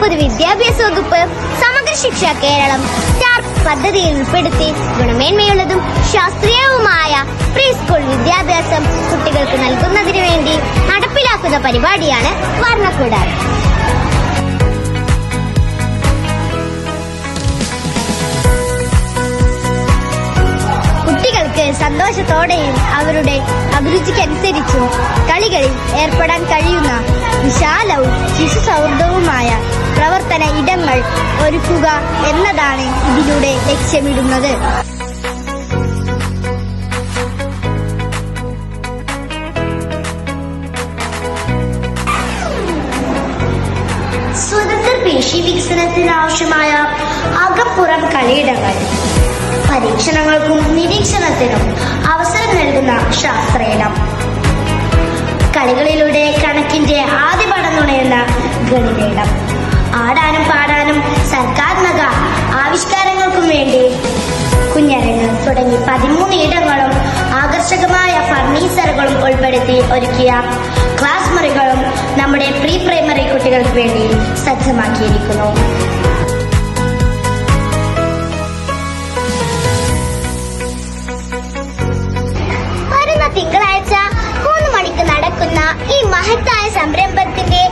പൊതുവിദ്യാഭ്യാസ വകുപ്പ് സമഗ്ര ശിക്ഷ കേരളം സ്റ്റാർ പദ്ധതിയിൽ ഉൾപ്പെടുത്തി ഗുണമേന്മയുള്ളതും ശാസ്ത്രീയവുമായ പ്രീ സ്കൂൾ വിദ്യാഭ്യാസം കുട്ടികൾക്ക് നൽകുന്നതിനു വേണ്ടി നടപ്പിലാക്കുന്ന പരിപാടിയാണ് വർണ്ണക്കൂടാരം. കുട്ടികൾക്ക് സന്തോഷത്തോടെയും അവരുടെ അഭിരുചിക്കനുസരിച്ചും കളികളിൽ ഏർപ്പെടാൻ കഴിയുന്ന വിശാലവും ശിശു സൗഹൃദവുമായ പ്രവർത്തന ഇടങ്ങൾ ഒരുക്കുക എന്നതാണ് ഇതിലൂടെ ലക്ഷ്യമിടുന്നത്. സ്വതന്ത്ര പേശി വികസനത്തിന് ആവശ്യമായ അകപ്പുറം കളിയിടങ്ങൾ, പരീക്ഷണങ്ങൾക്കും നിരീക്ഷണത്തിനും അവസരം നൽകുന്ന ശാസ്ത്രയിടം, കളികളിലൂടെ കണക്കിന്റെ ആദ്യ പടം നുണയുന്ന ഗണിതയിടം, ആടാനും പാടാനും സർഗാത്മക ആവിഷ്കാരങ്ങൾക്കും വേണ്ടി കുഞ്ഞരങ്ങ് തുടങ്ങി 13 ഇടങ്ങളും ആകർഷകമായ ഫർണിച്ചറുകളും ഉൾപ്പെടുത്തി ഒരുക്കിയ ക്ലാസ് മുറികളും നമ്മുടെ പ്രീ പ്രൈമറി കുട്ടികൾക്ക് വേണ്ടി സജ്ജമാക്കിയിരിക്കുന്നു. തിങ്കളാഴ്ച 3 മണിക്ക് നടക്കുന്ന ഈ മഹത്തായ സംരംഭത്തിന്റെ